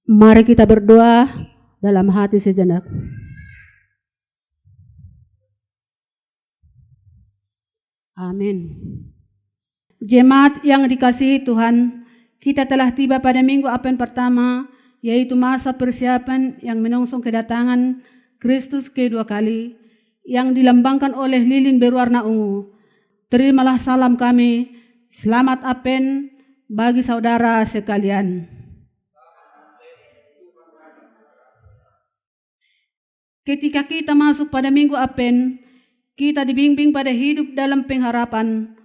Mari kita berdoa dalam hati sejenak. Amin. Jemaat yang dikasihi Tuhan, kita telah tiba pada minggu Advent pertama, yaitu masa persiapan yang menyongsong kedatangan Kristus kedua kali, yang dilambangkan oleh lilin berwarna ungu. Terimalah salam kami, selamat Advent bagi saudara sekalian. Ketika kita masuk pada minggu Advent, kita dibimbing pada hidup dalam pengharapan.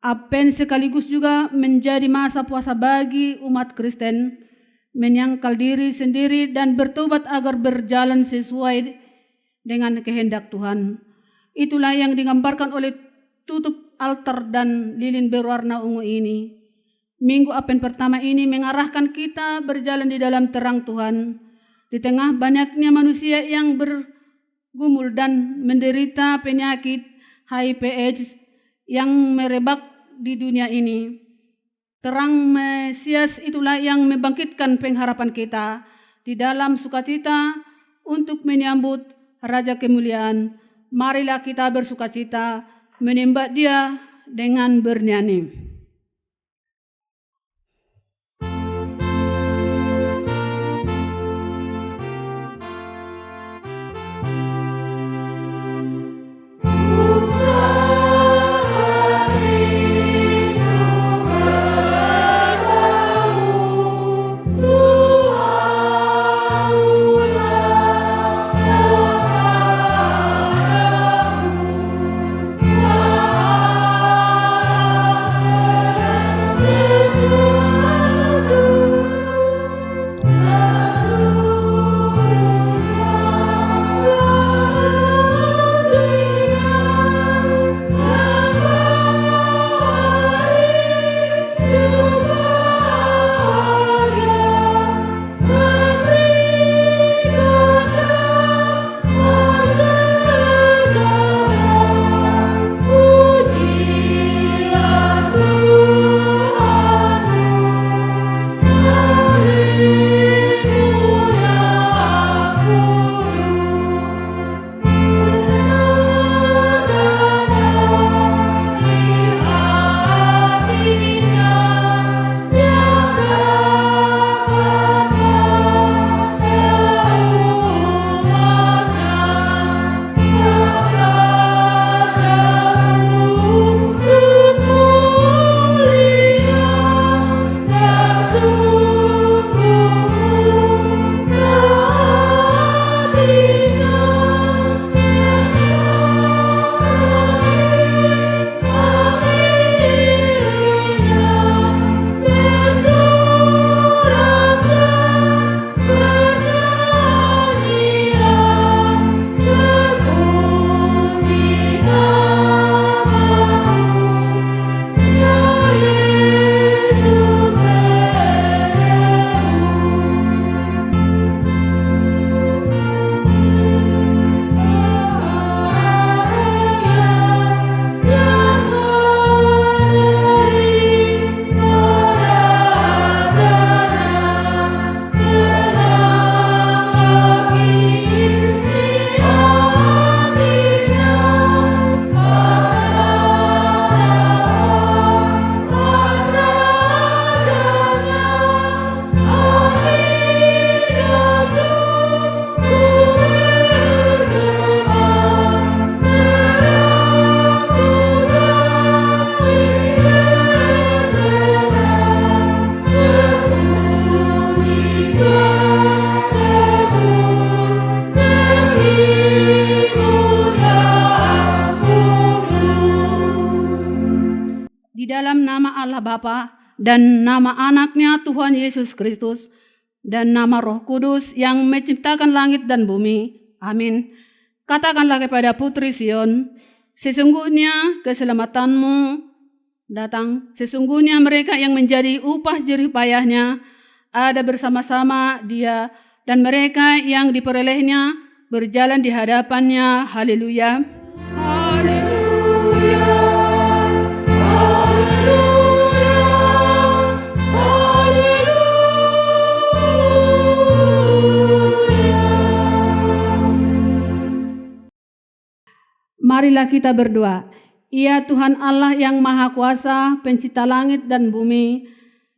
Advent sekaligus juga menjadi masa puasa bagi umat Kristen, menyangkal diri sendiri dan bertobat agar berjalan sesuai dengan kehendak Tuhan. Itulah yang digambarkan oleh tutup altar dan lilin berwarna ungu ini. Minggu Advent pertama ini mengarahkan kita berjalan di dalam terang Tuhan, di tengah banyaknya manusia yang bergumul dan menderita penyakit HIV/AIDS yang merebak di dunia ini. Terang Mesias itulah yang membangkitkan pengharapan kita di dalam sukacita untuk menyambut Raja Kemuliaan. Marilah kita bersukacita menyembah Dia dengan bernyanyi. Bapa dan nama anaknya Tuhan Yesus Kristus dan nama Roh Kudus yang menciptakan langit dan bumi. Amin. Katakanlah kepada putri Sion, sesungguhnya keselamatanmu datang. Sesungguhnya mereka yang menjadi upah jerih payahnya ada bersama-sama Dia, dan mereka yang diperolehnya berjalan di hadapannya. Haleluya. Marilah kita berdoa. Ya Tuhan Allah yang Maha Kuasa, pencipta langit dan bumi,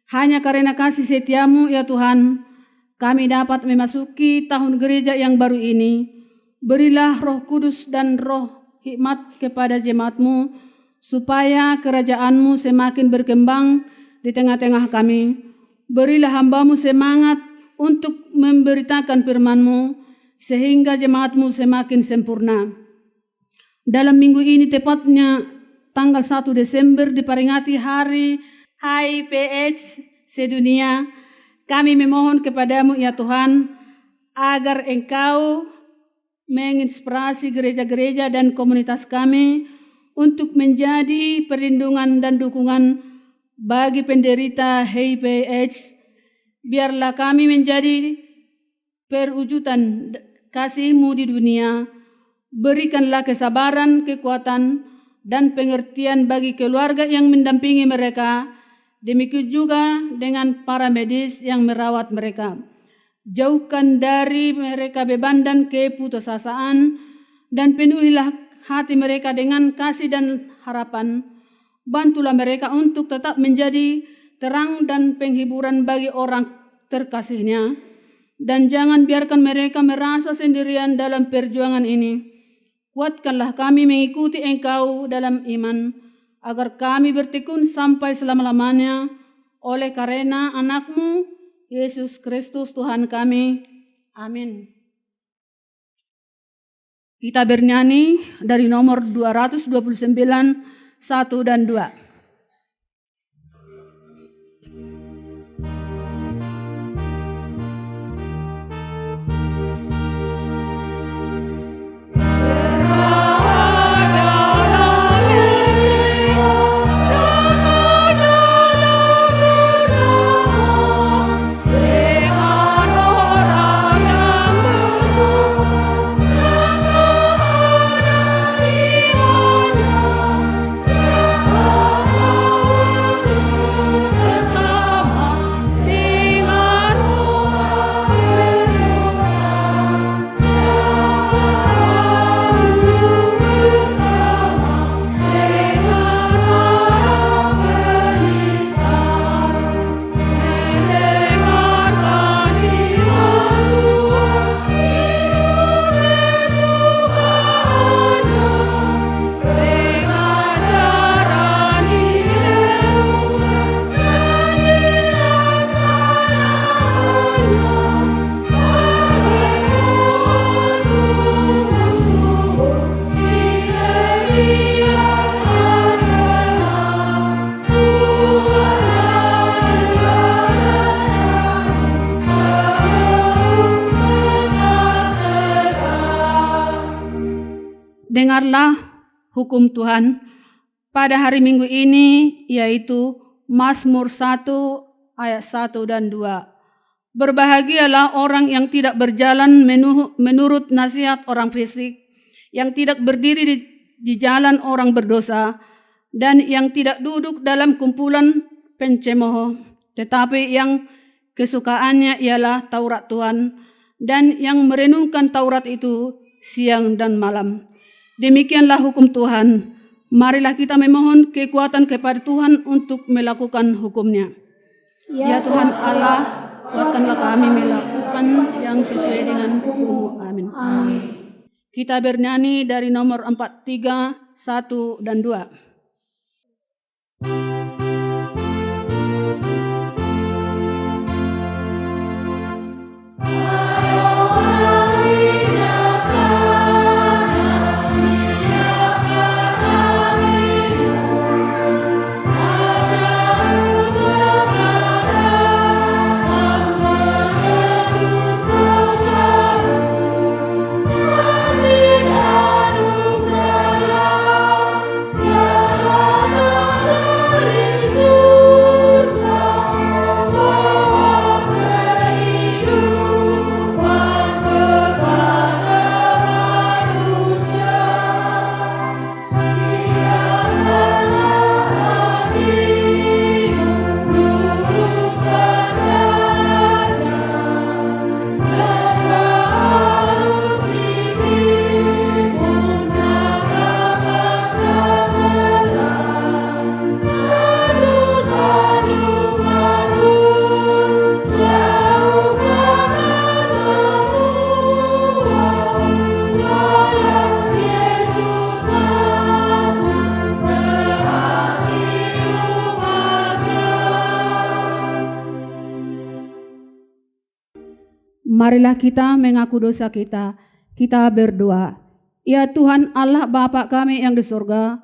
hanya karena kasih setiamu ya Tuhan, kami dapat memasuki tahun gereja yang baru ini. Berilah Roh Kudus dan roh hikmat kepada jemaat-Mu, supaya kerajaan-Mu semakin berkembang di tengah-tengah kami. Berilah hamba-Mu semangat untuk memberitakan firman-Mu, sehingga jemaat-Mu semakin sempurna. Dalam minggu ini, tepatnya tanggal 1 Desember, diperingati hari HIV/AIDS sedunia. Kami memohon kepadamu ya Tuhan, agar Engkau menginspirasi gereja-gereja dan komunitas kami untuk menjadi perlindungan dan dukungan bagi penderita HIV/AIDS. Biarlah kami menjadi perwujudan kasih-Mu di dunia. Berikanlah kesabaran, kekuatan, dan pengertian bagi keluarga yang mendampingi mereka. Demikian juga dengan para medis yang merawat mereka. Jauhkan dari mereka beban dan keputusasaan, dan penuhilah hati mereka dengan kasih dan harapan. Bantulah mereka untuk tetap menjadi terang dan penghiburan bagi orang terkasihnya. Dan jangan biarkan mereka merasa sendirian dalam perjuangan ini. Kuatkanlah kami mengikuti Engkau dalam iman, agar kami bertekun sampai selama-lamanya, oleh karena anak-Mu, Yesus Kristus Tuhan kami. Amin. Kita bernyanyi dari nomor 229, 1 dan 2. Dengarlah hukum Tuhan pada hari Minggu ini, yaitu Mazmur 1 ayat 1 dan 2. Berbahagialah orang yang tidak berjalan menurut nasihat orang fasik, yang tidak berdiri di jalan orang berdosa, dan yang tidak duduk dalam kumpulan pencemooh, tetapi yang kesukaannya ialah Taurat Tuhan, dan yang merenungkan Taurat itu siang dan malam. Demikianlah hukum Tuhan. Marilah kita memohon kekuatan kepada Tuhan untuk melakukan hukum-Nya. Ya Tuhan Allah, kuatkanlah kami melakukan yang sesuai dengan hukum-Mu. Amin. Amin. Kita bernyanyi dari nomor 43, 1 dan 2. Yeah. Marilah kita mengaku dosa kita. Kita berdoa. Ya Tuhan Allah Bapa kami yang di surga,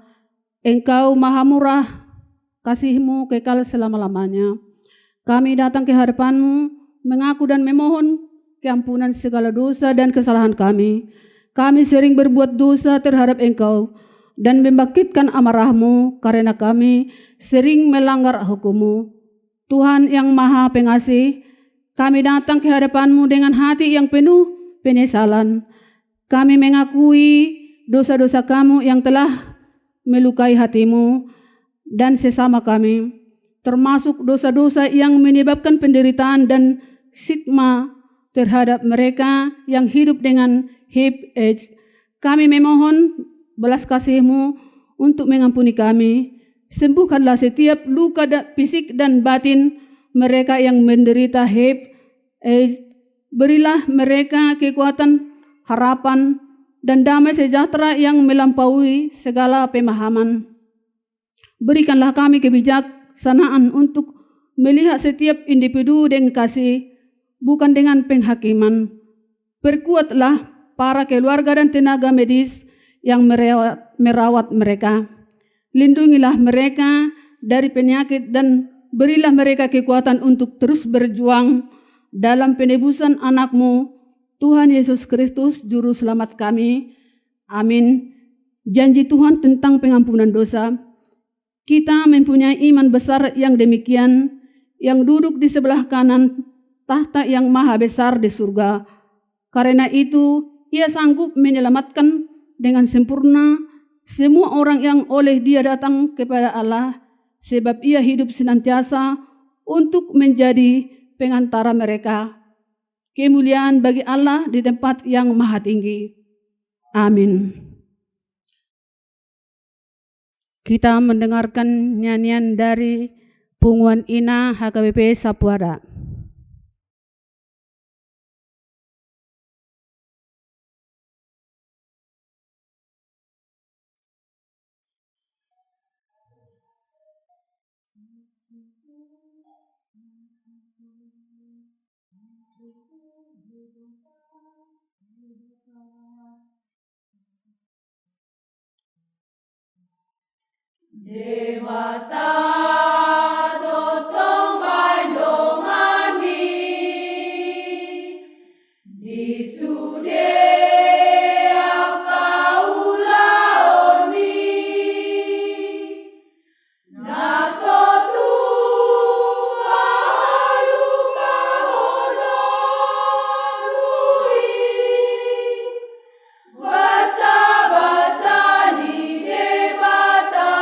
Engkau maha murah, kasih-Mu kekal selama-lamanya. Kami datang ke hadapan-Mu, mengaku dan memohon keampunan segala dosa dan kesalahan kami. Kami sering berbuat dosa terhadap Engkau dan membangkitkan amarah-Mu karena kami sering melanggar hukum-Mu. Tuhan yang maha pengasih, kami datang ke hadapan-Mu dengan hati yang penuh penyesalan. Kami mengakui dosa-dosa Kamu yang telah melukai hati-Mu dan sesama kami, termasuk dosa-dosa yang menyebabkan penderitaan dan stigma terhadap mereka yang hidup dengan HIV/AIDS. Kami memohon belas kasih-Mu untuk mengampuni kami. Sembuhkanlah setiap luka fisik dan batin mereka yang menderita HIV/AIDS. Berilah mereka kekuatan, harapan, dan damai sejahtera yang melampaui segala pemahaman. Berikanlah kami kebijaksanaan untuk melihat setiap individu dengan kasih, bukan dengan penghakiman. Perkuatlah para keluarga dan tenaga medis yang merawat mereka. Lindungilah mereka dari penyakit dan berilah mereka kekuatan untuk terus berjuang dalam penebusan anak-Mu, Tuhan Yesus Kristus, Juru Selamat kami. Amin. Janji Tuhan tentang pengampunan dosa. Kita mempunyai iman besar yang demikian, yang duduk di sebelah kanan tahta yang maha besar di surga. Karena itu, Ia sanggup menyelamatkan dengan sempurna semua orang yang oleh Dia datang kepada Allah, sebab Ia hidup senantiasa untuk menjadi pengantara mereka. Kemuliaan bagi Allah di tempat yang maha tinggi. Amin. Kita mendengarkan nyanyian dari Punguan Ina HKBP Sapuara. Dewata totong baidongani disude akaulaoni nasotu alupahonoi basa-basa di debata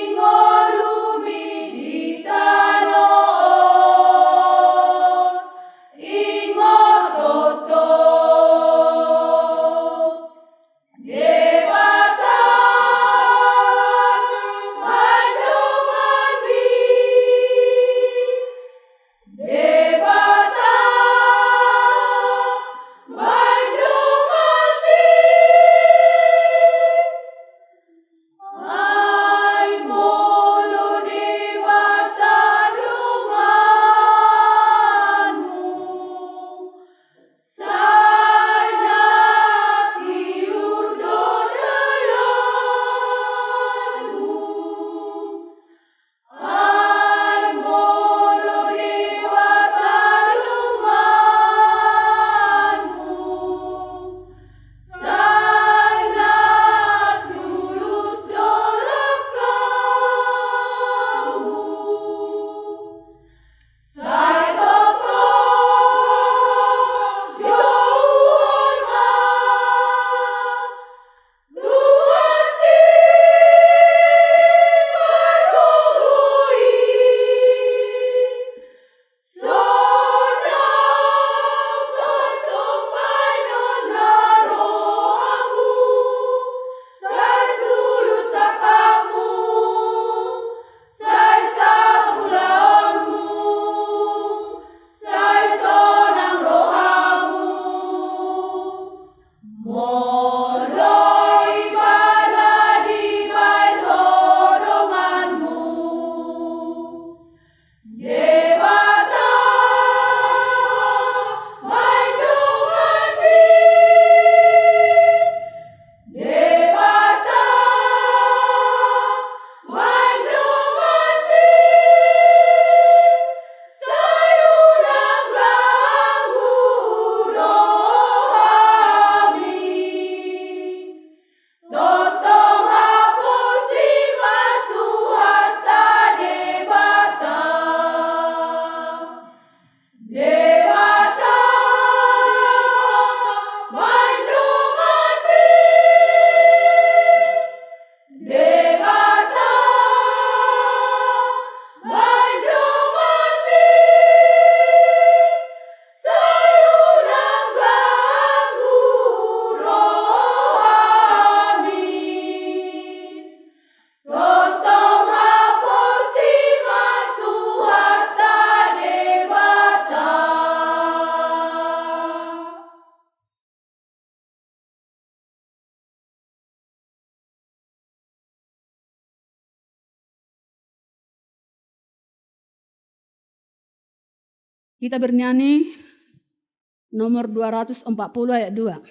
Dingolumi di tanah Kita bernyanyi nomor 240 ayat 2.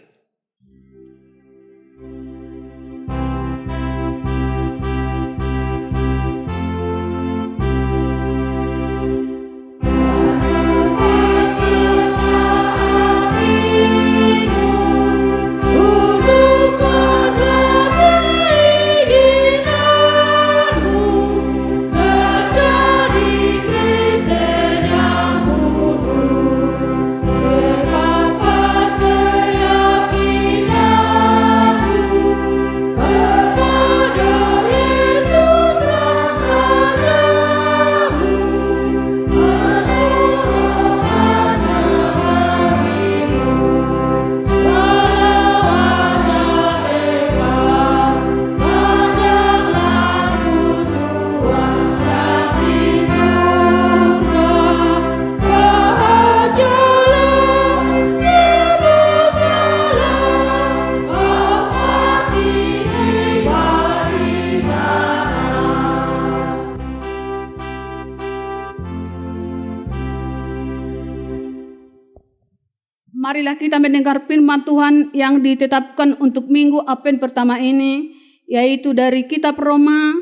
Marilah kita mendengar firman Tuhan yang ditetapkan untuk minggu Advent pertama ini, yaitu dari kitab Roma,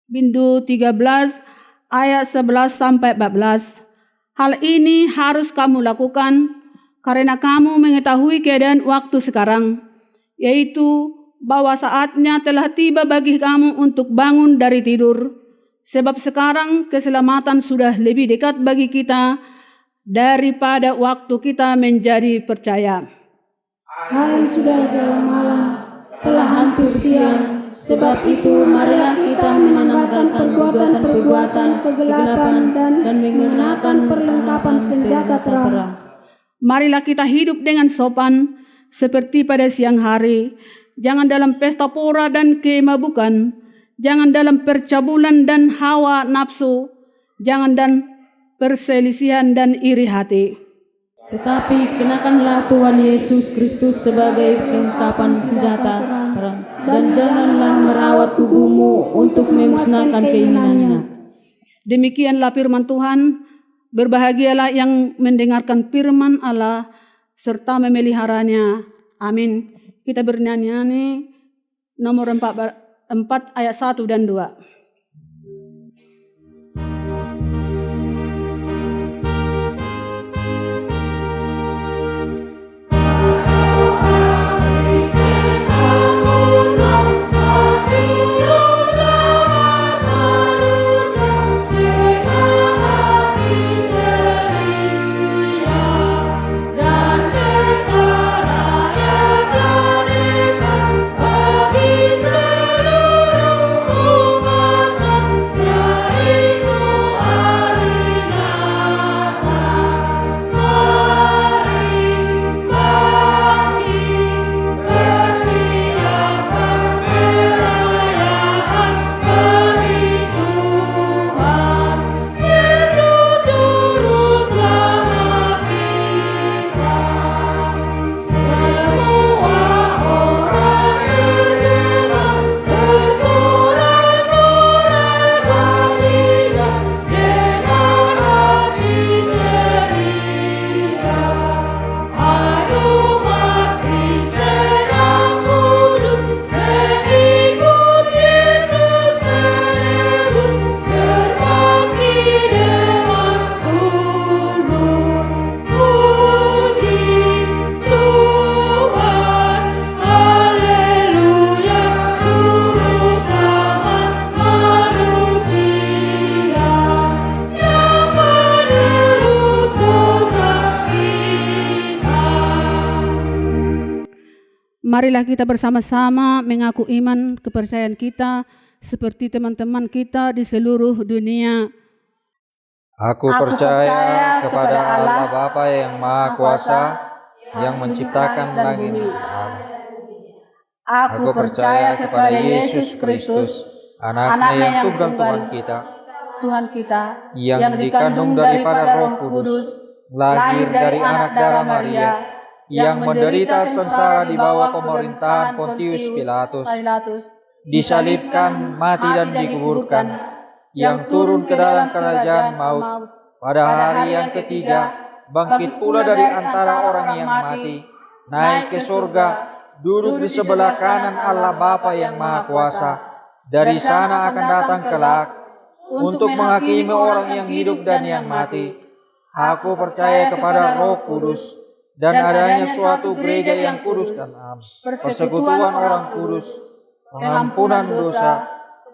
Bindu 13, ayat 11 sampai 14. Hal ini harus kamu lakukan karena kamu mengetahui keadaan waktu sekarang, yaitu bahwa saatnya telah tiba bagi kamu untuk bangun dari tidur. Sebab sekarang keselamatan sudah lebih dekat bagi kita daripada waktu kita menjadi percaya. Hari sudah jauh malam, telah hampir siang. Sebab itu marilah kita menanggalkan perbuatan-perbuatan kegelapan dan mengenakan perlengkapan senjata terang. Marilah kita hidup dengan sopan seperti pada siang hari. Jangan dalam pesta pora dan kemabukan. Jangan dalam percabulan dan hawa nafsu. Jangan dan perselisihan dan iri hati. Tetapi kenakanlah Tuhan Yesus Kristus sebagai perlengkapan senjata terang, dan janganlah merawat tubuhmu untuk memusnahkan keinginannya. Demikianlah firman Tuhan. Berbahagialah yang mendengarkan firman Allah serta memeliharanya. Amin. Kita bernyanyi nomor 4 ayat 1 dan 2. Marilah kita bersama-sama mengaku iman kepercayaan kita seperti teman-teman kita di seluruh dunia. Aku percaya kepada Allah Bapa yang Maha Kuasa, yang menciptakan langit dan bumi. Aku percaya kepada Yesus Kristus, anaknya yang tunggal Tuhan kita, yang dikandung daripada Roh Kudus, lahir dari anak darah Maria, yang menderita sengsara di bawah pemerintahan Pontius Pilatus, disalibkan, mati dan dikuburkan, yang turun ke dalam kerajaan maut, Pada hari yang ketiga, bangkit pula dari antara orang yang mati, naik ke surga, duduk di sebelah kanan Allah Bapa yang Maha Kuasa. Dari sana akan datang kelak untuk menghakimi orang yang hidup dan yang mati. Aku percaya kepada Roh Kudus dan adanya suatu gereja yang kudus dan am, persekutuan orang kudus, pengampunan dosa,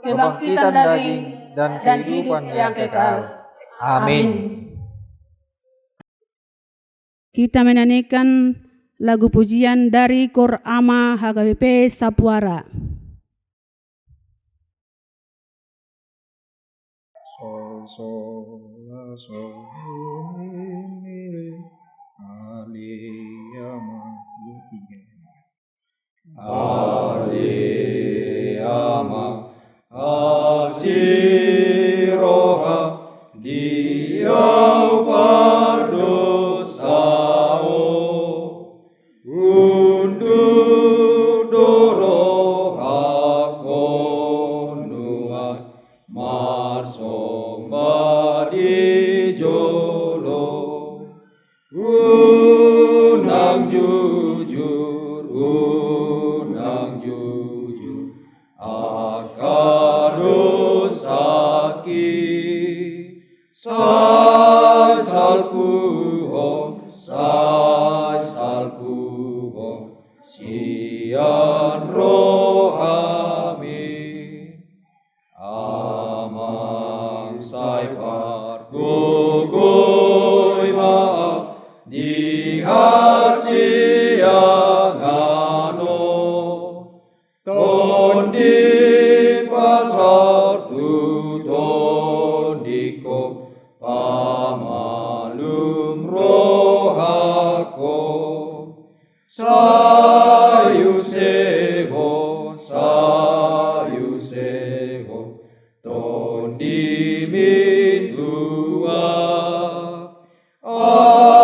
kebangkitan daging, dan kehidupan yang kekal. Amin. Kita menyanyikan lagu pujian dari Kor Ama HKBP Sapuara. Sol, la, sol, mi, aliyama, aliyama, asiroha, diau pardosao, undur doro akondua, marsomba di jolo, unang jujur, akadosaki, sai salpuho, sian rohami, amang sai pargogoi maaf di hasiangano, tondi pasar tutondiko pamalum rohako, sayu sego, tondi mitua,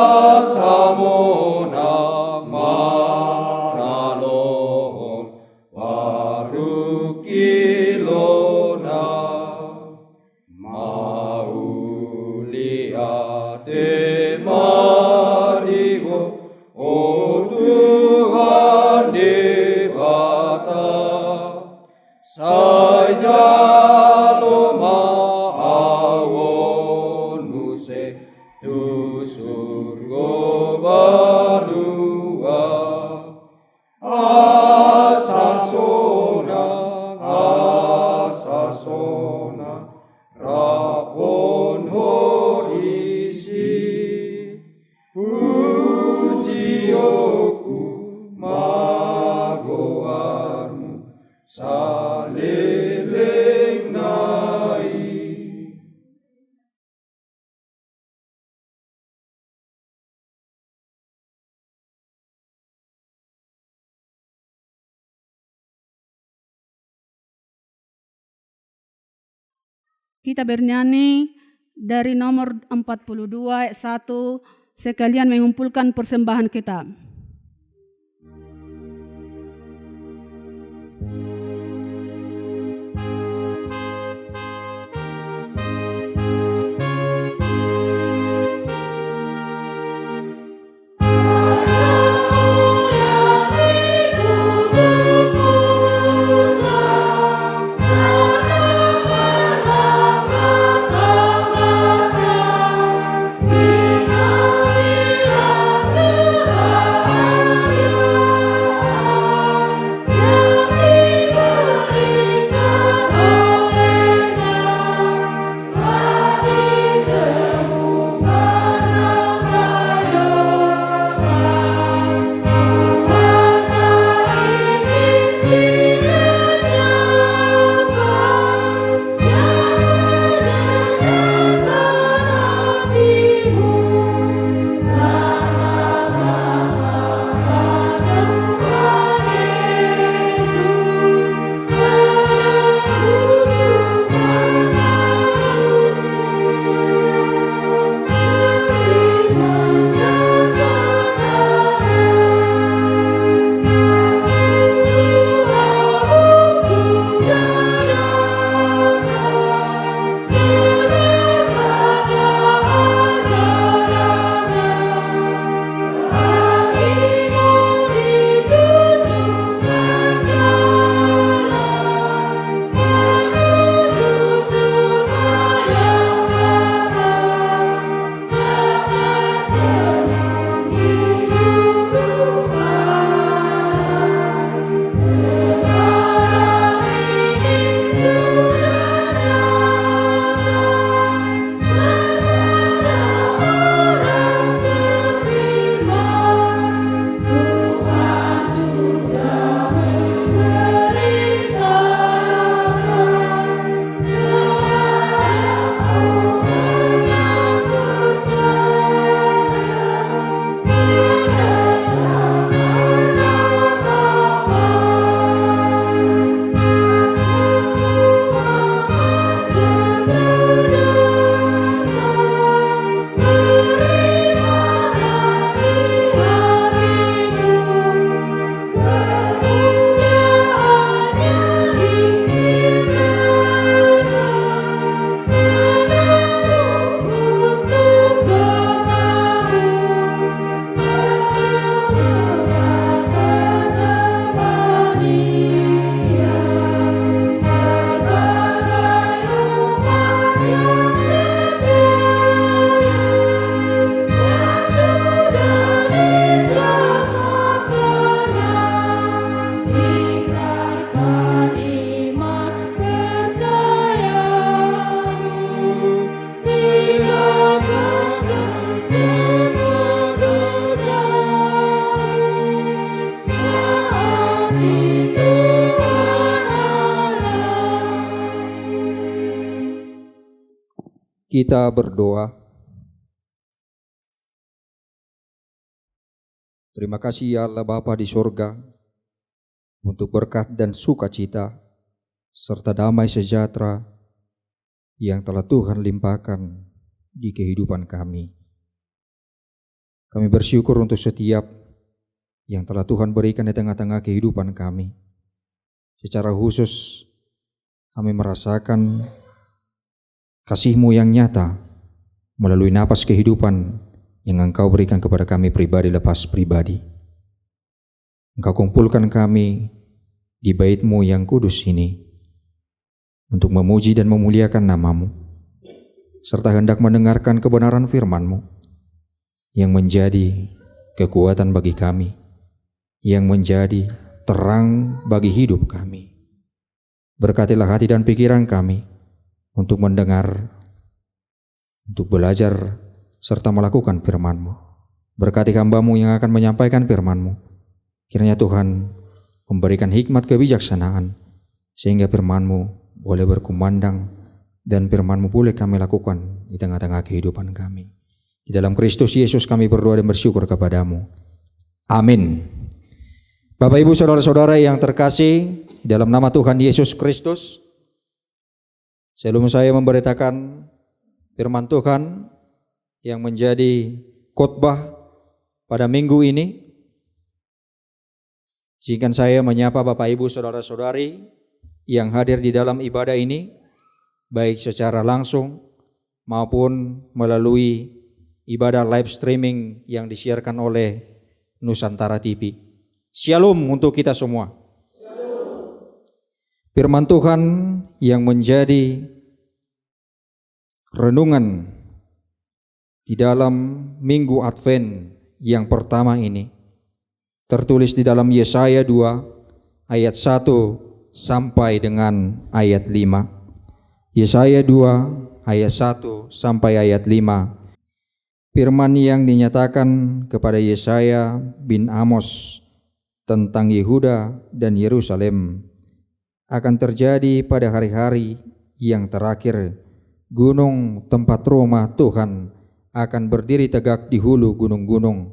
asamona maralohon, warukilona, mauliate marigo, o Tuhan debata, saja awon muse tu surgo barua, asasona, rapon horisi, ujioku magoarmu, saleleng nai. Kita bernyanyi dari nomor 42 ayat 1, sekalian mengumpulkan persembahan kita. Tuhan Kita berdoa. Terima kasih ya Allah Bapa di surga untuk berkat dan sukacita serta damai sejahtera yang telah Tuhan limpahkan di kehidupan kami. Kami bersyukur untuk setiap yang telah Tuhan berikan di tengah-tengah kehidupan kami. Secara khusus kami merasakan kasih-Mu yang nyata melalui napas kehidupan yang Engkau berikan kepada kami pribadi lepas pribadi. Engkau kumpulkan kami di bait-Mu yang kudus ini untuk memuji dan memuliakan nama-Mu, serta hendak mendengarkan kebenaran firman-Mu yang menjadi kekuatan bagi kami, yang menjadi terang bagi hidup kami. Berkatilah hati dan pikiran kami untuk mendengar, untuk belajar, serta melakukan firman-Mu. Berkati hamba-Mu yang akan menyampaikan firman-Mu. Kiranya Tuhan memberikan hikmat kebijaksanaan, sehingga firman-Mu boleh berkumandang dan firman-Mu boleh kami lakukan di tengah-tengah kehidupan kami. Di dalam Kristus Yesus kami berdoa dan bersyukur kepadamu. Amin. Bapak Ibu Saudara-saudara yang terkasih, dalam nama Tuhan Yesus Kristus, sebelum saya memberitakan firman Tuhan yang menjadi khotbah pada minggu ini, izinkan saya menyapa Bapak Ibu Saudara-saudari yang hadir di dalam ibadah ini, baik secara langsung maupun melalui ibadah live streaming yang disiarkan oleh Nusantara TV. Shalom untuk kita semua. Firman Tuhan yang menjadi renungan di dalam Minggu Advent yang pertama ini tertulis di dalam Yesaya 2 ayat 1 sampai dengan ayat 5. Yesaya 2 ayat 1 sampai ayat 5. Firman yang dinyatakan kepada Yesaya bin Amos tentang Yehuda dan Yerusalem akan terjadi pada hari-hari yang terakhir. Gunung tempat rumah Tuhan akan berdiri tegak di hulu gunung-gunung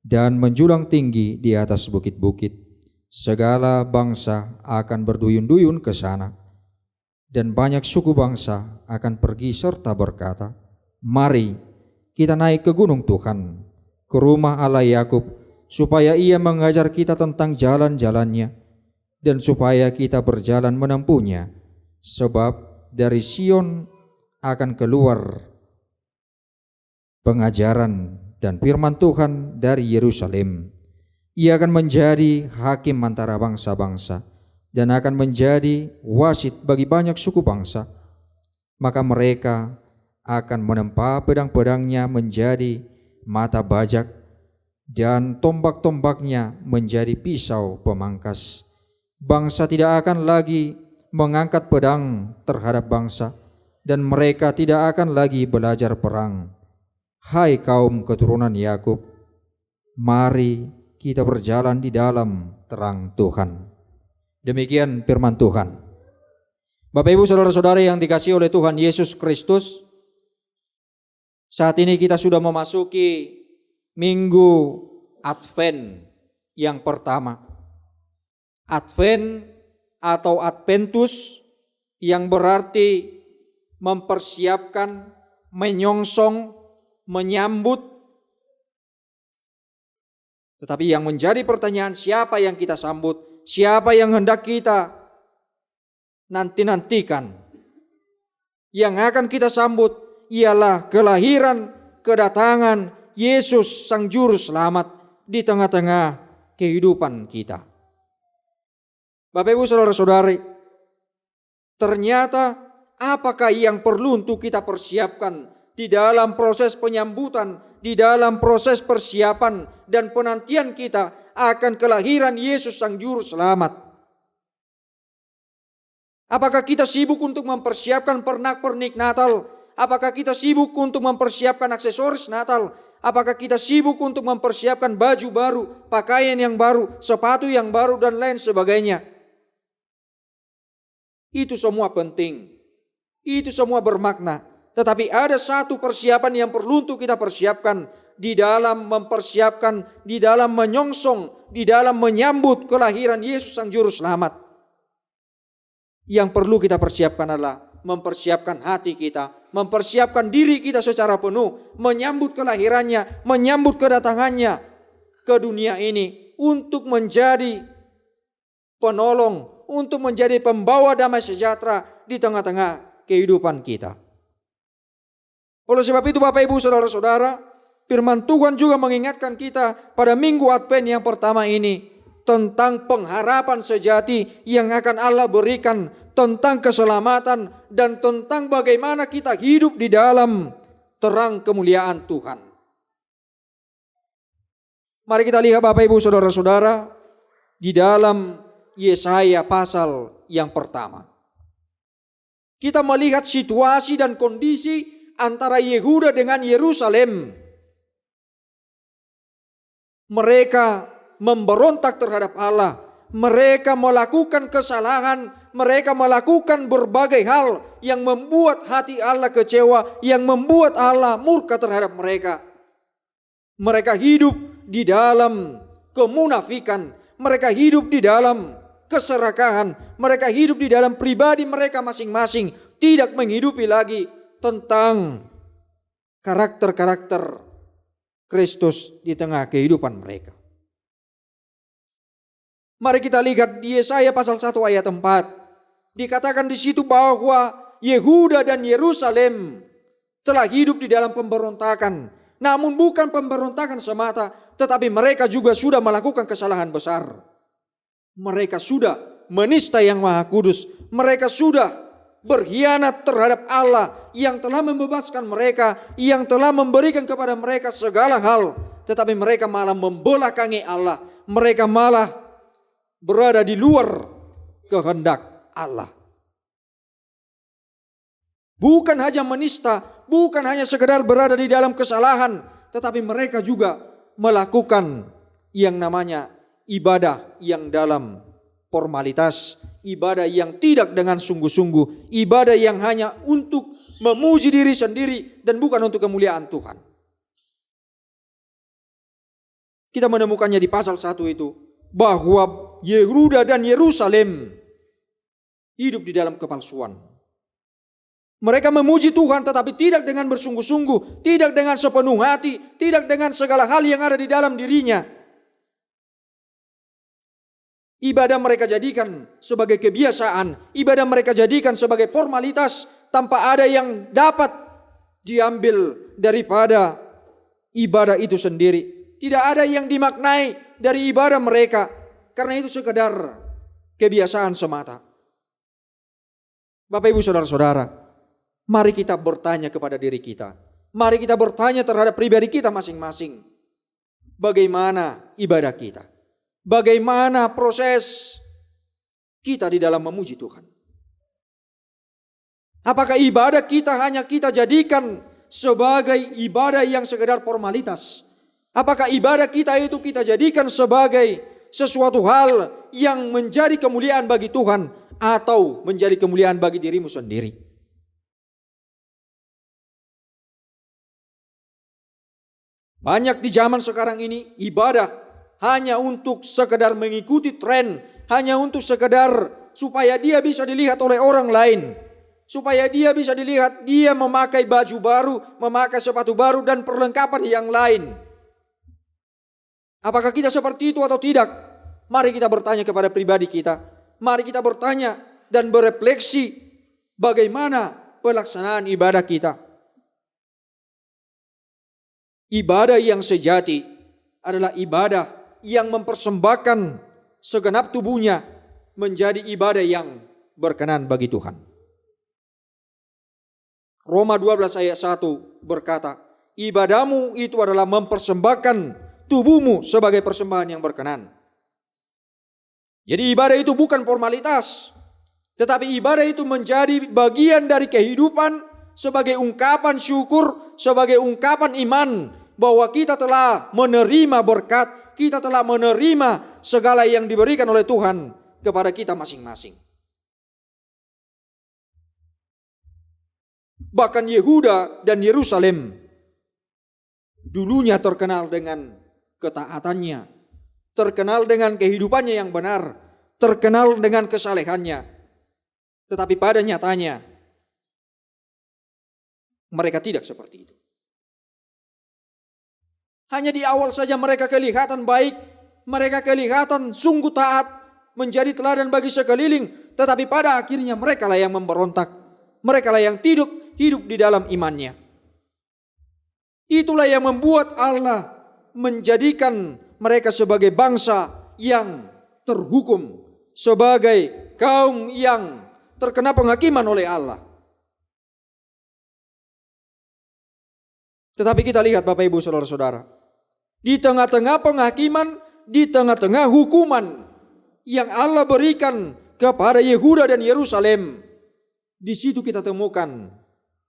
dan menjulang tinggi di atas bukit-bukit. Segala bangsa akan berduyun-duyun ke sana, dan banyak suku bangsa akan pergi serta berkata, "Mari kita naik ke gunung Tuhan, ke rumah Allah Yakub, supaya Ia mengajar kita tentang jalan-jalannya, dan supaya kita berjalan menempuhnya. Sebab dari Sion akan keluar pengajaran dan firman Tuhan dari Yerusalem. Ia akan menjadi hakim antara bangsa-bangsa, dan akan menjadi wasit bagi banyak suku bangsa. Maka mereka akan menempa pedang-pedangnya menjadi mata bajak, dan tombak-tombaknya menjadi pisau pemangkas. Bangsa tidak akan lagi mengangkat pedang terhadap bangsa, dan mereka tidak akan lagi belajar perang. Hai kaum keturunan Yakub, mari kita berjalan di dalam terang Tuhan." Demikian firman Tuhan. Bapak Ibu Saudara-saudari yang dikasihi oleh Tuhan Yesus Kristus, saat ini kita sudah memasuki Minggu Advent yang pertama. Advent atau Adventus yang berarti mempersiapkan, menyongsong, menyambut. Tetapi yang menjadi pertanyaan, siapa yang kita sambut? Siapa yang hendak kita nanti-nantikan? Yang akan kita sambut ialah kelahiran, kedatangan Yesus Sang Juru Selamat di tengah-tengah kehidupan kita. Bapak Ibu Saudara-saudari, ternyata apakah yang perlu untuk kita persiapkan di dalam proses penyambutan, di dalam proses persiapan dan penantian kita akan kelahiran Yesus Sang Juru Selamat? Apakah kita sibuk untuk mempersiapkan pernak-pernik Natal? Apakah kita sibuk untuk mempersiapkan aksesoris Natal? Apakah kita sibuk untuk mempersiapkan baju baru, pakaian yang baru, sepatu yang baru, dan lain sebagainya? Itu semua penting. Itu semua bermakna. Tetapi ada satu persiapan yang perlu untuk kita persiapkan di dalam mempersiapkan, di dalam menyongsong, di dalam menyambut kelahiran Yesus Sang Juru Selamat. Yang perlu kita persiapkan adalah mempersiapkan hati kita, mempersiapkan diri kita secara penuh, menyambut kelahirannya, menyambut kedatangannya ke dunia ini untuk menjadi penolong, untuk menjadi pembawa damai sejahtera di tengah-tengah kehidupan kita. Oleh sebab itu Bapak Ibu Saudara-saudara, firman Tuhan juga mengingatkan kita pada minggu Advent yang pertama ini tentang pengharapan sejati yang akan Allah berikan, tentang keselamatan dan tentang bagaimana kita hidup di dalam terang kemuliaan Tuhan. Mari kita lihat Bapak Ibu Saudara-saudara di dalam Yesaya pasal yang pertama. Kita melihat situasi dan kondisi antara Yehuda dengan Yerusalem. Mereka memberontak terhadap Allah. Mereka melakukan kesalahan, mereka melakukan berbagai hal yang membuat hati Allah kecewa, yang membuat Allah murka terhadap mereka. Mereka hidup di dalam kemunafikan, mereka hidup di dalam keserakahan, mereka hidup di dalam pribadi mereka masing-masing, tidak menghidupi lagi tentang karakter-karakter Kristus di tengah kehidupan mereka. Mari kita lihat di Yesaya pasal 1 ayat 4. Dikatakan di situ bahwa Yehuda dan Yerusalem telah hidup di dalam pemberontakan. Namun bukan pemberontakan semata, tetapi mereka juga sudah melakukan kesalahan besar. Mereka sudah menista yang Maha Kudus. Mereka sudah berkhianat terhadap Allah yang telah membebaskan mereka, yang telah memberikan kepada mereka segala hal. Tetapi mereka malah membelakangi Allah. Mereka malah berada di luar kehendak Allah. Bukan hanya menista, bukan hanya sekedar berada di dalam kesalahan, tetapi mereka juga melakukan yang namanya ibadah yang dalam formalitas, ibadah yang tidak dengan sungguh-sungguh, ibadah yang hanya untuk memuji diri sendiri dan bukan untuk kemuliaan Tuhan. Kita menemukannya di pasal 1 itu, bahwa Yehuda dan Yerusalem hidup di dalam kepalsuan. Mereka memuji Tuhan tetapi tidak dengan bersungguh-sungguh, tidak dengan sepenuh hati, tidak dengan segala hal yang ada di dalam dirinya. Ibadah mereka jadikan sebagai kebiasaan, ibadah mereka jadikan sebagai formalitas tanpa ada yang dapat diambil daripada ibadah itu sendiri. Tidak ada yang dimaknai dari ibadah mereka, karena itu sekedar kebiasaan semata. Bapak Ibu Saudara-saudara, mari kita bertanya kepada diri kita. Mari kita bertanya terhadap pribadi kita masing-masing. Bagaimana ibadah kita? Bagaimana proses kita di dalam memuji Tuhan? Apakah ibadah kita hanya kita jadikan sebagai ibadah yang sekedar formalitas? Apakah ibadah kita itu kita jadikan sebagai sesuatu hal yang menjadi kemuliaan bagi Tuhan atau menjadi kemuliaan bagi dirimu sendiri? Banyak di zaman sekarang ini ibadah hanya untuk sekedar mengikuti tren, hanya untuk sekedar supaya dia bisa dilihat oleh orang lain, supaya dia bisa dilihat dia memakai baju baru, memakai sepatu baru dan perlengkapan yang lain. Apakah kita seperti itu atau tidak? Mari kita bertanya kepada pribadi kita. Mari kita bertanya dan berefleksi bagaimana pelaksanaan ibadah kita. Ibadah yang sejati adalah ibadah yang mempersembahkan segenap tubuhnya menjadi ibadah yang berkenan bagi Tuhan. Roma 12 ayat 1 berkata, ibadahmu itu adalah mempersembahkan tubuhmu sebagai persembahan yang berkenan. Jadi ibadah itu bukan formalitas, tetapi ibadah itu menjadi bagian dari kehidupan sebagai ungkapan syukur, sebagai ungkapan iman bahwa kita telah menerima berkat, kita telah menerima segala yang diberikan oleh Tuhan kepada kita masing-masing. Bahkan Yehuda dan Yerusalem dulunya terkenal dengan ketaatannya, terkenal dengan kehidupannya yang benar, terkenal dengan kesalehannya. Tetapi pada nyatanya mereka tidak seperti itu. Hanya di awal saja mereka kelihatan baik, mereka kelihatan sungguh taat, menjadi teladan bagi sekeliling, tetapi pada akhirnya mereka lah yang memberontak, mereka lah yang hidup di dalam imannya. Itulah yang membuat Allah menjadikan mereka sebagai bangsa yang terhukum, sebagai kaum yang terkena penghakiman oleh Allah. Tetapi kita lihat Bapak Ibu Saudara-saudara, di tengah-tengah penghakiman, di tengah-tengah hukuman yang Allah berikan kepada Yehuda dan Yerusalem, di situ kita temukan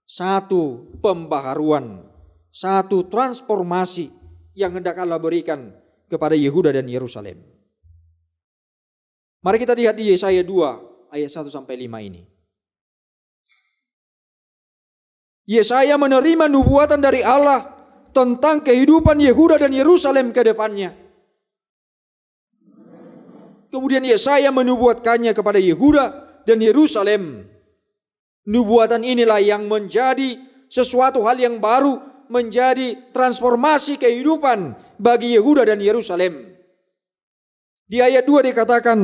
satu pembaharuan, satu transformasi yang hendak Allah berikan kepada Yehuda dan Yerusalem. Mari kita lihat di Yesaya 2 ayat 1-5 ini. Yesaya menerima nubuatan dari Allah tentang kehidupan Yehuda dan Yerusalem ke depannya. Kemudian Yesaya menubuatkannya kepada Yehuda dan Yerusalem. Nubuatan inilah yang menjadi sesuatu hal yang baru, menjadi transformasi kehidupan bagi Yehuda dan Yerusalem. Di ayat 2 dikatakan,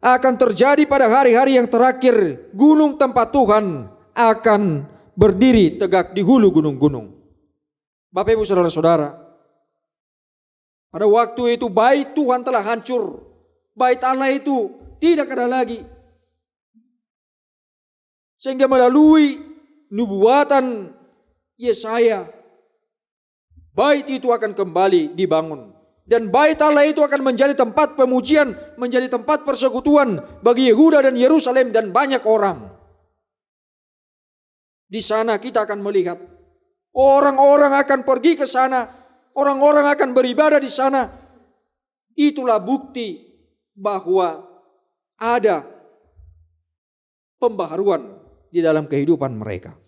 akan terjadi pada hari-hari yang terakhir, gunung tempat Tuhan akan berdiri tegak di hulu gunung-gunung. Bapak Ibu Saudara-saudara, pada waktu itu bait Tuhan telah hancur, bait Allah itu tidak ada lagi. Sehingga melalui nubuatan Yesaya, bait itu akan kembali dibangun. Dan bait Allah itu akan menjadi tempat pemujian, menjadi tempat persekutuan bagi Yehuda dan Yerusalem dan banyak orang. Di sana kita akan melihat orang-orang akan pergi ke sana, orang-orang akan beribadah di sana. Itulah bukti bahwa ada pembaharuan di dalam kehidupan mereka.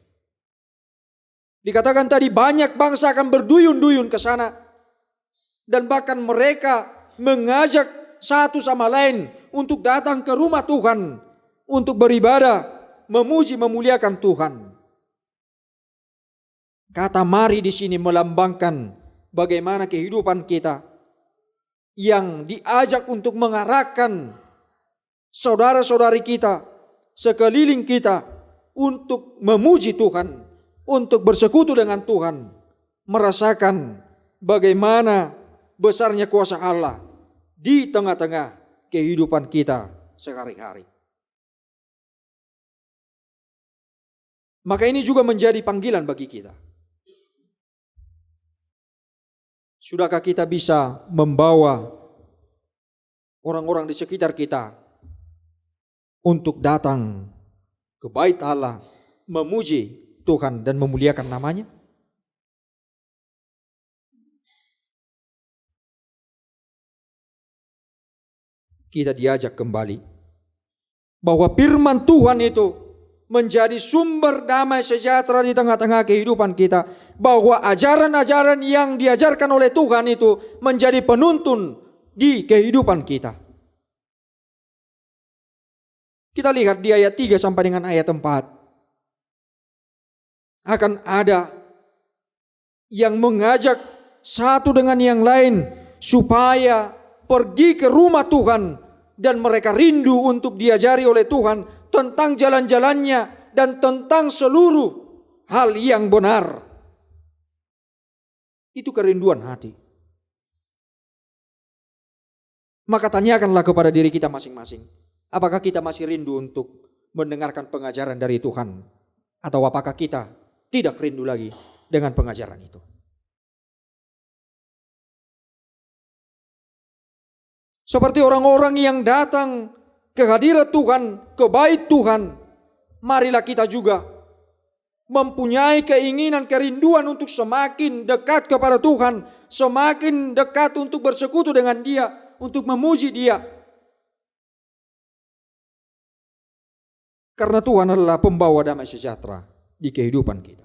Dikatakan tadi banyak bangsa akan berduyun-duyun ke sana. Dan bahkan mereka mengajak satu sama lain untuk datang ke rumah Tuhan, untuk beribadah, memuji, memuliakan Tuhan. Kata mari di sini melambangkan bagaimana kehidupan kita yang diajak untuk mengarahkan saudara-saudari kita, sekeliling kita untuk memuji Tuhan, untuk bersekutu dengan Tuhan, merasakan bagaimana besarnya kuasa Allah di tengah-tengah kehidupan kita sehari-hari. Maka ini juga menjadi panggilan bagi kita. Sudahkah kita bisa membawa orang-orang di sekitar kita untuk datang ke bait Allah, memuji Tuhan dan memuliakan namanya? Kita diajak kembali bahwa firman Tuhan itu menjadi sumber damai sejahtera di tengah-tengah kehidupan kita, bahwa ajaran-ajaran yang diajarkan oleh Tuhan itu menjadi penuntun di kehidupan kita. Kita lihat di ayat 3 sampai dengan ayat 4. Akan ada yang mengajak satu dengan yang lain supaya pergi ke rumah Tuhan, dan mereka rindu untuk diajari oleh Tuhan tentang jalan-jalannya dan tentang seluruh hal yang benar. Itu kerinduan hati. Maka tanyakanlah kepada diri kita masing-masing, apakah kita masih rindu untuk mendengarkan pengajaran dari Tuhan, atau apakah kita tidak rindu lagi dengan pengajaran itu? Seperti orang-orang yang datang ke hadirat Tuhan, ke bait Tuhan, marilah kita juga mempunyai keinginan, kerinduan untuk semakin dekat kepada Tuhan, semakin dekat untuk bersekutu dengan Dia, untuk memuji Dia. Karena Tuhan adalah pembawa damai sejahtera di kehidupan kita.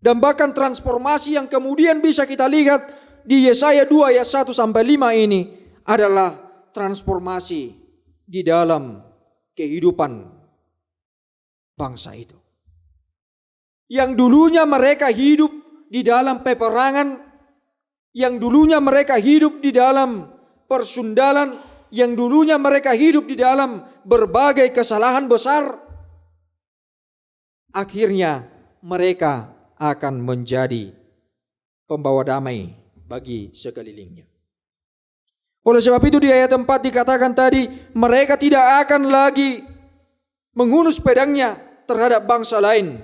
Dan bahkan transformasi yang kemudian bisa kita lihat di Yesaya 2 ayat 1 sampai 5 ini adalah transformasi di dalam kehidupan bangsa itu. Yang dulunya mereka hidup di dalam peperangan, yang dulunya mereka hidup di dalam persundalan, yang dulunya mereka hidup di dalam berbagai kesalahan besar, akhirnya mereka akan menjadi pembawa damai bagi sekelilingnya. Oleh sebab itu di ayat 4 dikatakan tadi, mereka tidak akan lagi menghunus pedangnya terhadap bangsa lain,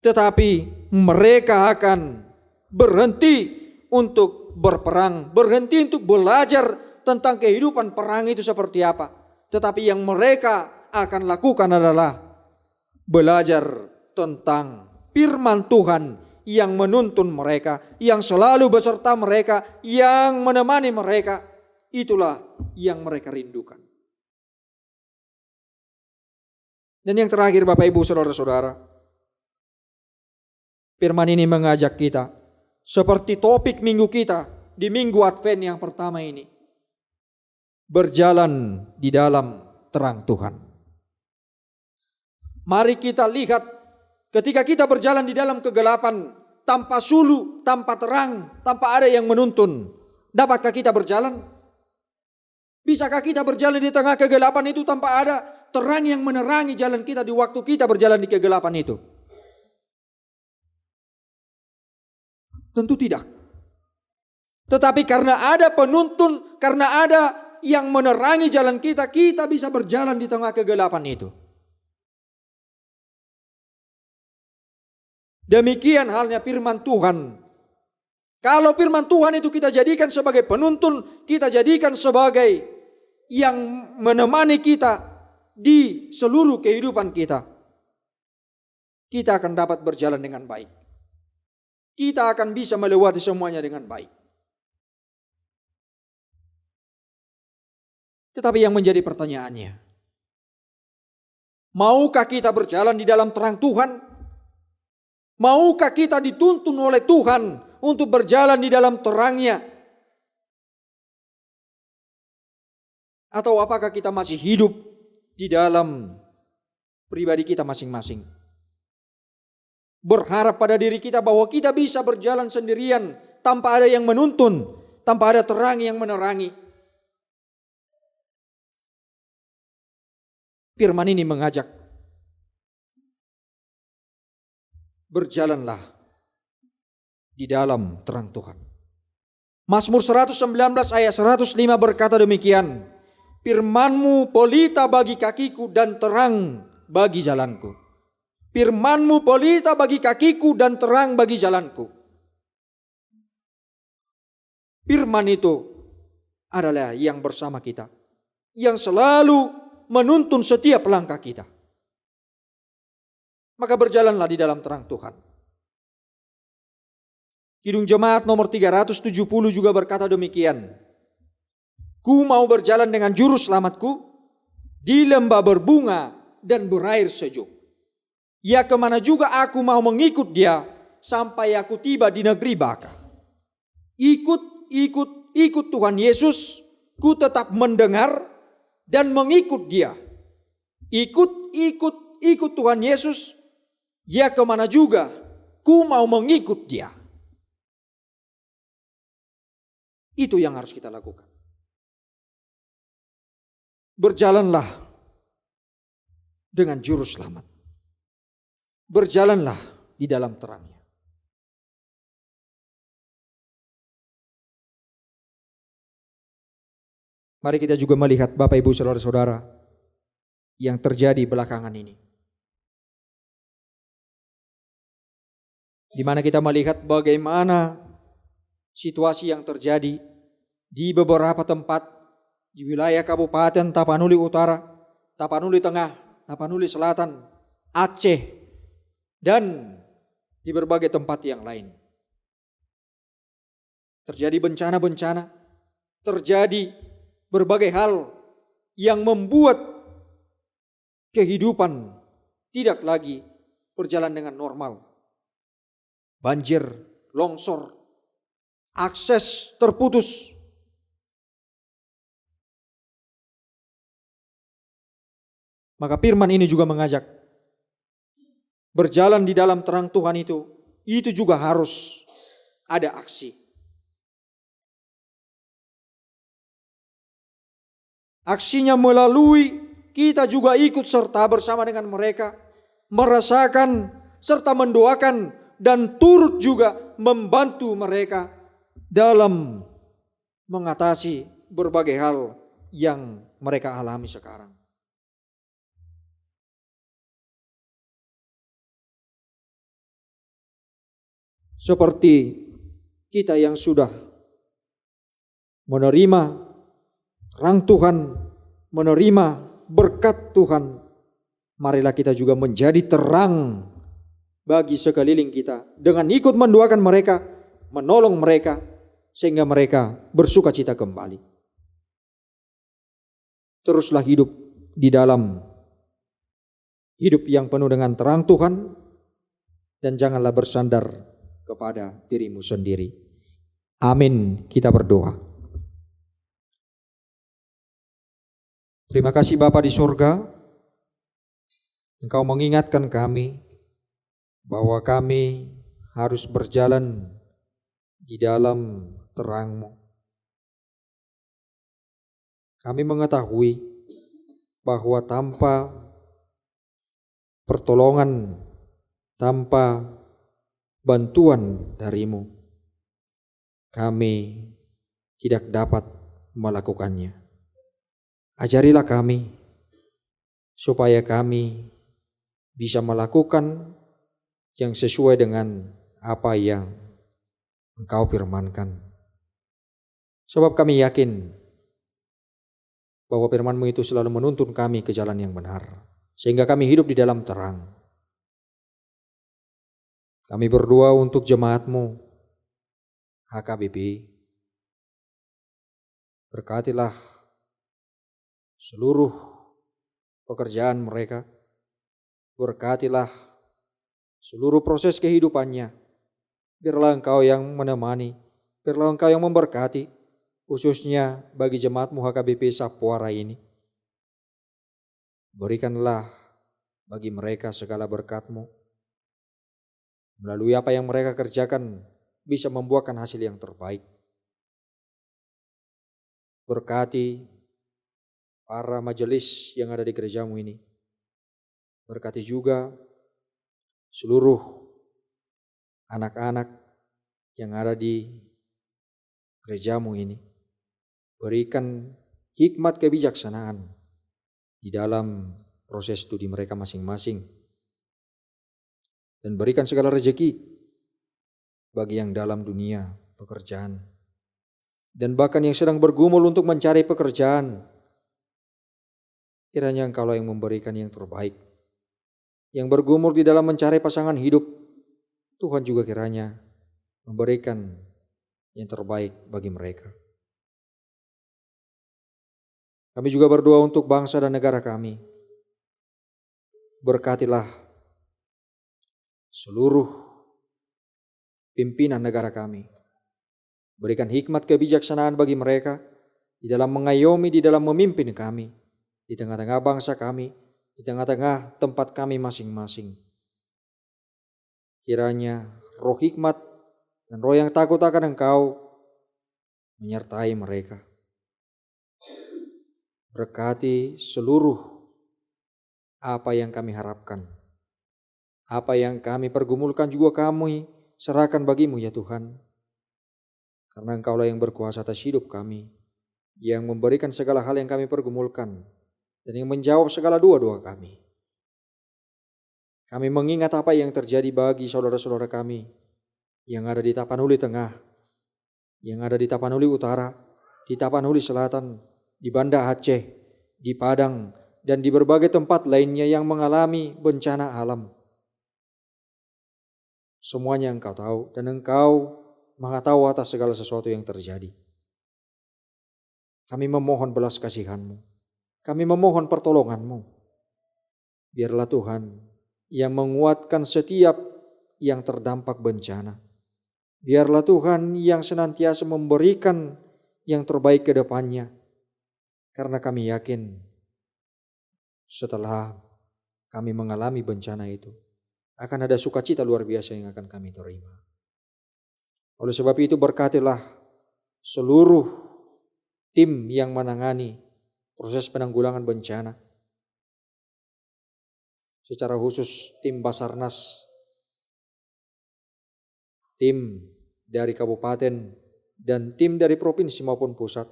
tetapi mereka akan berhenti untuk berperang, berhenti untuk belajar tentang kehidupan perang itu seperti apa. Tetapi yang mereka akan lakukan adalah belajar tentang firman Tuhan yang menuntun mereka, yang selalu beserta mereka, yang menemani mereka. Itulah yang mereka rindukan. Dan yang terakhir Bapak Ibu Saudara-saudara, firman ini mengajak kita seperti topik minggu kita di minggu Advent yang pertama ini, berjalan di dalam terang Tuhan. Mari kita lihat ketika kita berjalan di dalam kegelapan, tanpa sulu, tanpa terang, tanpa ada yang menuntun, dapatkah kita berjalan? Bisakah kita berjalan di tengah kegelapan itu tanpa ada terang yang menerangi jalan kita di waktu kita berjalan di kegelapan itu? Tentu tidak. Tetapi karena ada penuntun, karena ada yang menerangi jalan kita, kita bisa berjalan di tengah kegelapan itu. Demikian halnya firman Tuhan. Kalau firman Tuhan itu kita jadikan sebagai penuntun, kita jadikan sebagai yang menemani kita di seluruh kehidupan kita, kita akan dapat berjalan dengan baik. Kita akan bisa melewati semuanya dengan baik. Tetapi yang menjadi pertanyaannya, maukah kita berjalan di dalam terang Tuhan? Maukah kita dituntun oleh Tuhan untuk berjalan di dalam terangnya? Atau apakah kita masih hidup di dalam pribadi kita masing-masing? Berharap pada diri kita bahwa kita bisa berjalan sendirian tanpa ada yang menuntun, tanpa ada terang yang menerangi. Firman ini mengajak, berjalanlah di dalam terang Tuhan. Mazmur 119 ayat 105 berkata demikian, firman-Mu pelita bagi kakiku dan terang bagi jalanku. Firman-Mu pelita bagi kakiku dan terang bagi jalanku. Firman itu adalah yang bersama kita, yang selalu menuntun setiap langkah kita. Maka berjalanlah di dalam terang Tuhan. Kidung Jemaat nomor 370 juga berkata demikian. Ku mau berjalan dengan juru selamatku di lembah berbunga dan berair sejuk. Ya kemana juga aku mau mengikut dia sampai aku tiba di negeri baka. Ikut Tuhan Yesus, ku tetap mendengar dan mengikut dia. Ikut Tuhan Yesus, ya kemana juga ku mau mengikut dia. Itu yang harus kita lakukan. Berjalanlah dengan juru selamat. Berjalanlah di dalam terangnya. Mari kita juga melihat Bapak Ibu Saudara-saudara yang terjadi belakangan ini. Di mana kita melihat bagaimana situasi yang terjadi di beberapa tempat di wilayah Kabupaten Tapanuli Utara, Tapanuli Tengah, Tapanuli Selatan, Aceh, dan di berbagai tempat yang lain. Terjadi bencana-bencana, terjadi berbagai hal yang membuat kehidupan tidak lagi berjalan dengan normal. Banjir, longsor, akses terputus. Maka firman ini juga mengajak berjalan di dalam terang Tuhan itu juga harus ada aksi. Aksinya melalui kita juga ikut serta bersama dengan mereka, merasakan serta mendoakan dan turut juga membantu mereka dalam mengatasi berbagai hal yang mereka alami sekarang. Seperti kita yang sudah menerima terang Tuhan, menerima berkat Tuhan, marilah kita juga menjadi terang bagi sekeliling kita dengan ikut mendoakan mereka, menolong mereka sehingga mereka bersuka cita kembali. Teruslah hidup di dalam hidup yang penuh dengan terang Tuhan dan janganlah bersandar kepada dirimu sendiri. Amin. Kita berdoa. Terima kasih Bapa di surga, Engkau mengingatkan kami bahwa kami harus berjalan di dalam terang-Mu. Kami mengetahui bahwa tanpa pertolongan, tanpa bantuan darimu, kami tidak dapat melakukannya. Ajarilah kami supaya kami bisa melakukan yang sesuai dengan apa yang Engkau firmankan. Sebab kami yakin bahwa firman-Mu itu selalu menuntun kami ke jalan yang benar, sehingga kami hidup di dalam terang. Kami berdoa untuk jemaat-Mu HKBP. Berkatilah seluruh pekerjaan mereka. Berkatilah seluruh proses kehidupannya. Biarlah Engkau yang menemani, biarlah Engkau yang memberkati, khususnya bagi jemaat-Mu HKBP Sapuara ini. Berikanlah bagi mereka segala berkat-Mu. Melalui apa yang mereka kerjakan bisa membuahkan hasil yang terbaik. Berkati para majelis yang ada di gereja-Mu ini. Berkati juga seluruh anak-anak yang ada di gereja-Mu ini. Berikan hikmat kebijaksanaan di dalam proses studi mereka masing-masing. Dan berikan segala rezeki bagi yang dalam dunia pekerjaan. Dan bahkan yang sedang bergumul untuk mencari pekerjaan. Kiranya Engkaulah yang memberikan yang terbaik. Yang bergumul di dalam mencari pasangan hidup, Tuhan juga kiranya memberikan yang terbaik bagi mereka. Kami juga berdoa untuk bangsa dan negara kami. Berkatilah seluruh pimpinan negara kami. Berikan hikmat kebijaksanaan bagi mereka di dalam mengayomi, di dalam memimpin kami, di tengah-tengah bangsa kami, di tengah-tengah tempat kami masing-masing. Kiranya roh hikmat dan roh yang takut akan Engkau menyertai mereka. Berkati seluruh apa yang kami harapkan. Apa yang kami pergumulkan juga kami serahkan bagi-Mu ya Tuhan. Karena Engkaulah yang berkuasa atas hidup kami, yang memberikan segala hal yang kami pergumulkan, dan yang menjawab segala doa-doa kami. Kami mengingat apa yang terjadi bagi saudara-saudara kami yang ada di Tapanuli Tengah, yang ada di Tapanuli Utara, di Tapanuli Selatan, di Banda Aceh, di Padang, dan di berbagai tempat lainnya yang mengalami bencana alam. Semuanya Engkau tahu dan Engkau Maha tahu atas segala sesuatu yang terjadi. Kami memohon belas kasihan-Mu. Kami memohon pertolongan-Mu. Biarlah Tuhan yang menguatkan setiap yang terdampak bencana. Biarlah Tuhan yang senantiasa memberikan yang terbaik ke depannya. Karena kami yakin setelah kami mengalami bencana itu, akan ada sukacita luar biasa yang akan kami terima. Oleh sebab itu berkatilah seluruh tim yang menangani proses penanggulangan bencana. Secara khusus tim Basarnas, tim dari kabupaten, dan tim dari provinsi maupun pusat.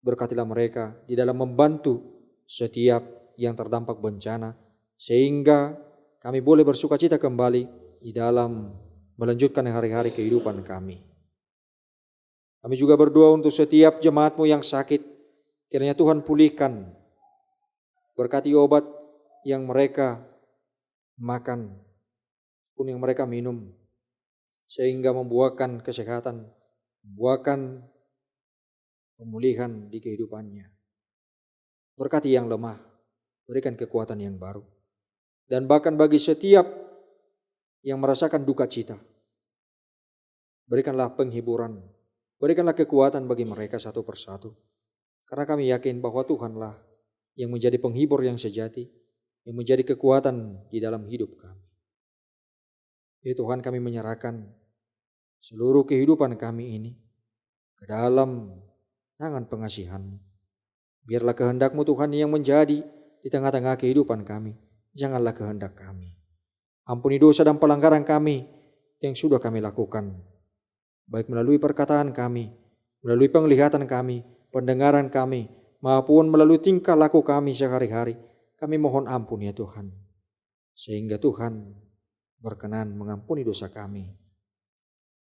Berkatilah mereka di dalam membantu setiap yang terdampak bencana, sehingga kami boleh bersukacita kembali di dalam melanjutkan hari-hari kehidupan kami. Kami juga berdoa untuk setiap jemaat-Mu yang sakit, kiranya Tuhan pulihkan, berkati obat yang mereka makan, pun yang mereka minum, sehingga membuahkan kesehatan, membuahkan pemulihan di kehidupannya. Berkati yang lemah, berikan kekuatan yang baru. Dan bahkan bagi setiap yang merasakan duka cita, berikanlah penghiburan, berikanlah kekuatan bagi mereka satu persatu. Karena kami yakin bahwa Tuhanlah yang menjadi penghibur yang sejati, yang menjadi kekuatan di dalam hidup kami. Ya Tuhan, kami menyerahkan seluruh kehidupan kami ini ke dalam tangan pengasihan-Mu. Biarlah kehendak-Mu Tuhan yang menjadi di tengah-tengah kehidupan kami. Janganlah kehendak kami. Ampuni dosa dan pelanggaran kami yang sudah kami lakukan, baik melalui perkataan kami, melalui penglihatan kami, pendengaran kami, maupun melalui tingkah laku kami sehari-hari. Kami mohon ampun ya Tuhan, sehingga Tuhan berkenan mengampuni dosa kami,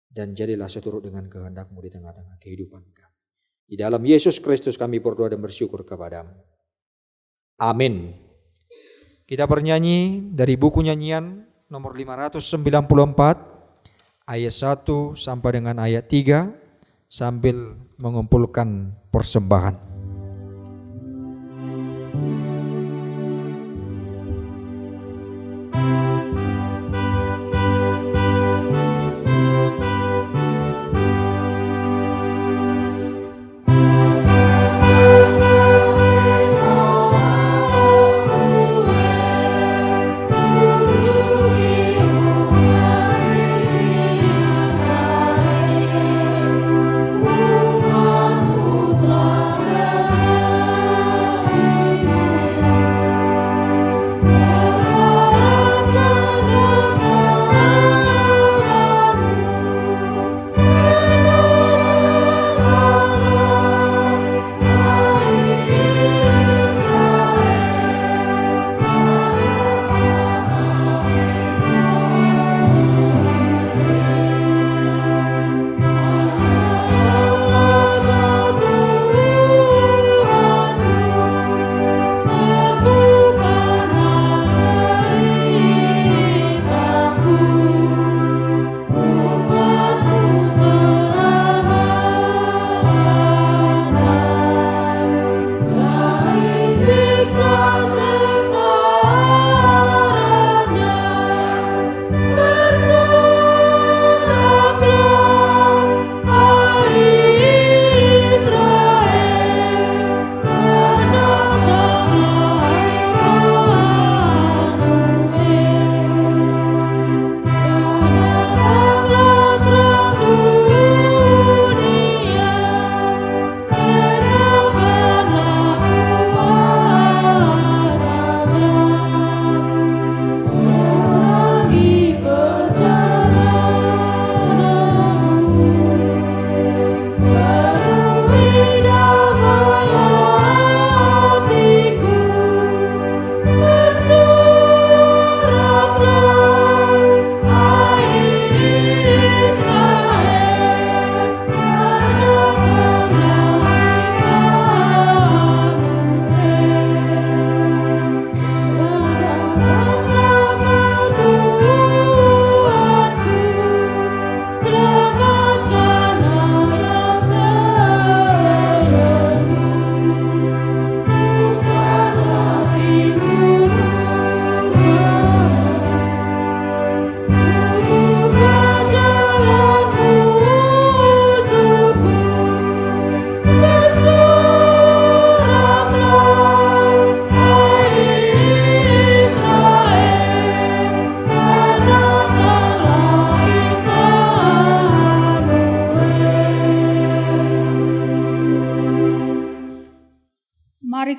dan jadilah seturut dengan kehendak-Mu di tengah-tengah kehidupan kami. Di dalam Yesus Kristus kami berdoa dan bersyukur kepada-Mu. Amin. Kita bernyanyi dari buku nyanyian nomor 594 ayat 1 sampai dengan ayat 3 sambil mengumpulkan persembahan. Umat putra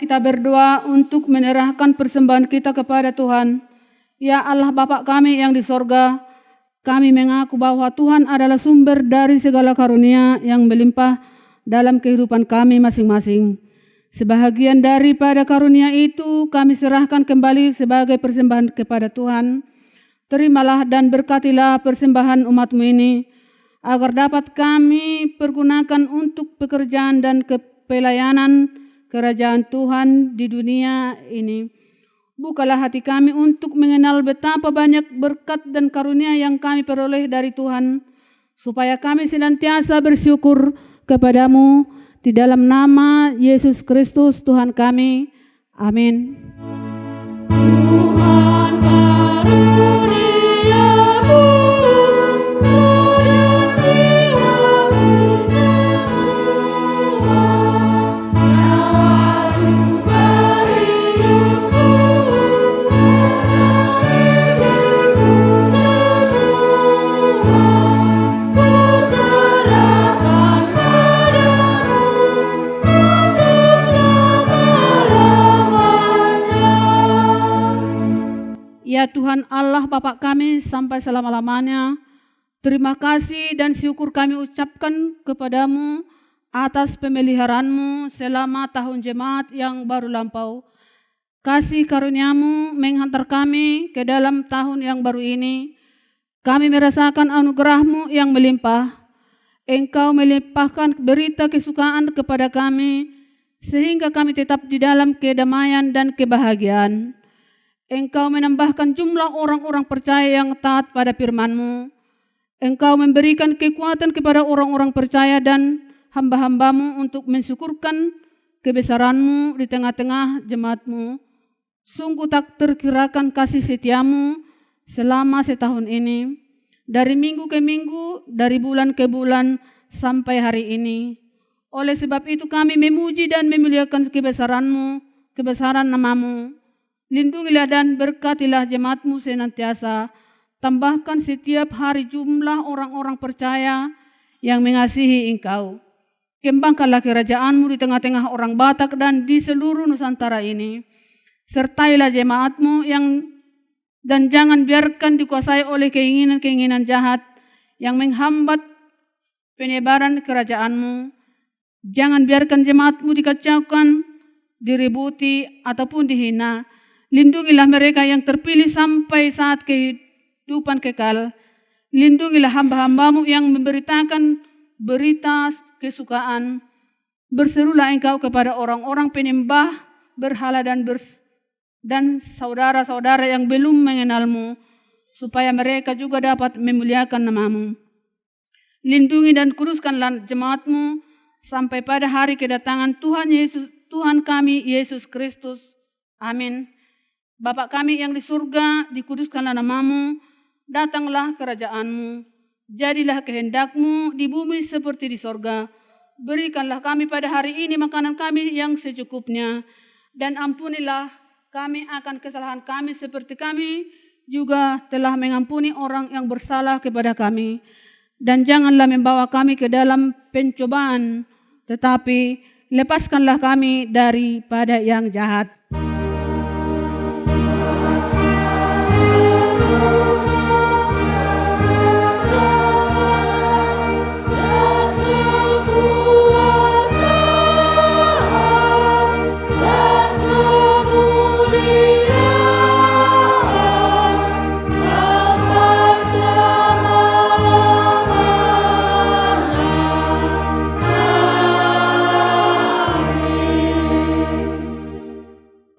kita berdoa untuk menyerahkan persembahan kita kepada Tuhan. Ya Allah Bapa kami yang di sorga, kami mengaku bahwa Tuhan adalah sumber dari segala karunia yang melimpah dalam kehidupan kami masing-masing. Sebahagian daripada karunia itu kami serahkan kembali sebagai persembahan kepada Tuhan. Terimalah dan berkatilah persembahan umat-Mu ini, agar dapat kami pergunakan untuk pekerjaan dan pelayanan kerajaan Tuhan di dunia ini. Bukalah hati kami untuk mengenal betapa banyak berkat dan karunia yang kami peroleh dari Tuhan, supaya kami senantiasa bersyukur kepadamu di dalam nama Yesus Kristus Tuhan kami. Amin. Tuhan karuniamu, Ya Tuhan Allah Bapa kami sampai selama-lamanya, terima kasih dan syukur kami ucapkan kepadamu atas pemeliharaan-Mu selama tahun jemaat yang baru lampau. Kasih karunia-Mu menghantar kami ke dalam tahun yang baru ini. Kami merasakan anugerah-Mu yang melimpah. Engkau melimpahkan berita kesukaan kepada kami, sehingga kami tetap di dalam kedamaian dan kebahagiaan. Engkau menambahkan jumlah orang-orang percaya yang taat pada firman-Mu. Engkau memberikan kekuatan kepada orang-orang percaya dan hamba-hamba-Mu untuk mensyukurkan kebesaran-Mu di tengah-tengah jemaat-Mu. Sungguh tak terkirakan kasih setia-Mu selama setahun ini, dari minggu ke minggu, dari bulan ke bulan, sampai hari ini. Oleh sebab itu kami memuji dan memuliakan kebesaran-Mu, kebesaran nama-Mu. Lindungilah dan berkatilah jemaat-Mu senantiasa. Tambahkan setiap hari jumlah orang-orang percaya yang mengasihi Engkau. Kembangkanlah kerajaan-Mu di tengah-tengah orang Batak dan di seluruh Nusantara ini. Sertailah jemaat-Mu dan jangan biarkan dikuasai oleh keinginan-keinginan jahat yang menghambat penyebaran kerajaan-Mu. Jangan biarkan jemaat-Mu dikacaukan, diributi ataupun dihina. Lindungilah mereka yang terpilih sampai saat kehidupan kekal. Lindungilah hamba-hamba-Mu yang memberitakan berita kesukaan. Berserulah Engkau kepada orang-orang penyembah berhala dan saudara-saudara yang belum mengenal-Mu, supaya mereka juga dapat memuliakan nama-Mu. Lindungi dan kuduskanlah jemaat-Mu sampai pada hari kedatangan Tuhan kami Yesus Kristus. Amin. Bapa kami yang di surga, dikuduskanlah nama-Mu, datanglah kerajaan-Mu, jadilah kehendak-Mu di bumi seperti di sorga. Berikanlah kami pada hari ini makanan kami yang secukupnya, dan ampunilah kami akan kesalahan kami seperti kami juga telah mengampuni orang yang bersalah kepada kami. Dan janganlah membawa kami ke dalam pencobaan, tetapi lepaskanlah kami daripada yang jahat.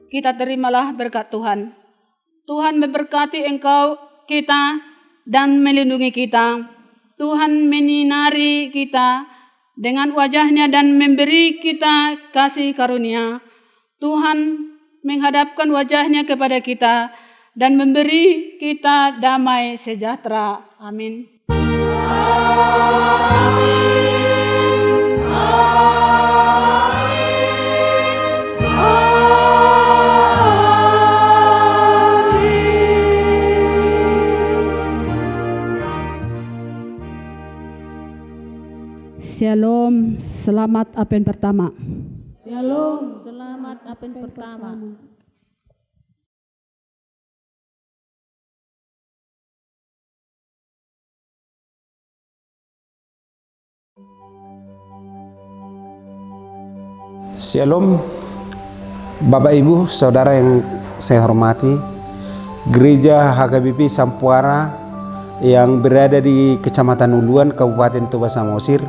Kita terimalah berkat Tuhan. Tuhan memberkati engkau, kita, dan melindungi kita. Tuhan menyinari kita dengan wajah-Nya dan memberi kita kasih karunia. Tuhan menghadapkan wajah-Nya kepada kita dan memberi kita damai sejahtera. Amin. Shalom, selamat Advent pertama. Shalom. Selamat Advent pertama. Shalom, Bapak Ibu, Saudara yang saya hormati. Gereja HKBP Sampuara yang berada di Kecamatan Uluan, Kabupaten Toba Samosir.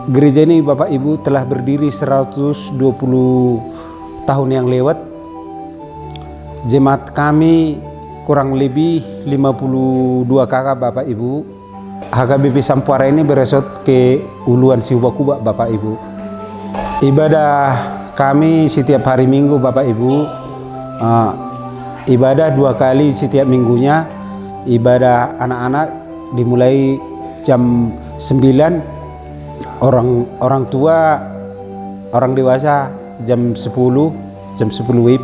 Gereja ini Bapak Ibu telah berdiri 120 tahun yang lewat. Jemaat kami kurang lebih 52 kakak Bapak Ibu. HKBP Sampuara ini beresort ke Uluan Siubakuba Bapak Ibu. Ibadah kami setiap hari Minggu Bapak Ibu, ibadah 2 kali setiap minggunya. Ibadah anak-anak dimulai jam 9, orang tua, orang dewasa jam 10 WIB.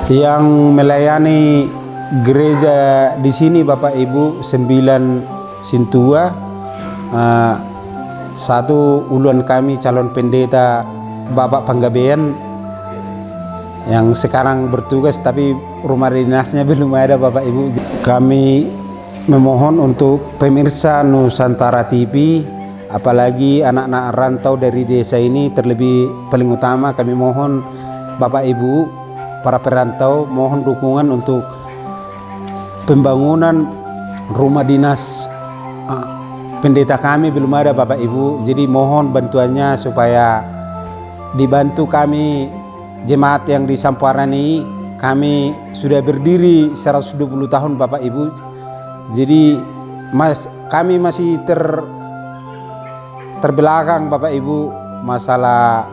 Yang melayani gereja di sini Bapak Ibu 9 Sintua, 1 uluan kami calon pendeta Bapak Panggabean yang sekarang bertugas tapi rumah dinasnya belum ada Bapak Ibu. Kami memohon untuk pemirsa Nusantara TV, apalagi anak-anak rantau dari desa ini, terlebih paling utama kami mohon Bapak Ibu para perantau mohon dukungan untuk pembangunan rumah dinas pendeta kami belum ada Bapak Ibu. Jadi mohon bantuannya supaya dibantu kami jemaat yang di Sampuara ini. Kami sudah berdiri 120 tahun Bapak Ibu. Jadi kami masih terbelakang Bapak Ibu, masalah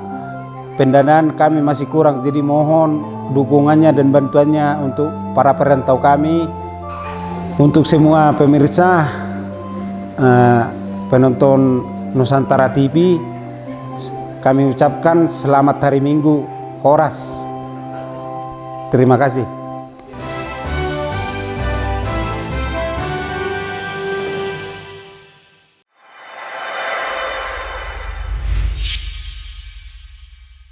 pendanaan kami masih kurang. Jadi mohon dukungannya dan bantuannya untuk para perantau kami. Untuk semua pemirsa penonton Nusantara TV, kami ucapkan selamat hari Minggu Horas. Terima kasih.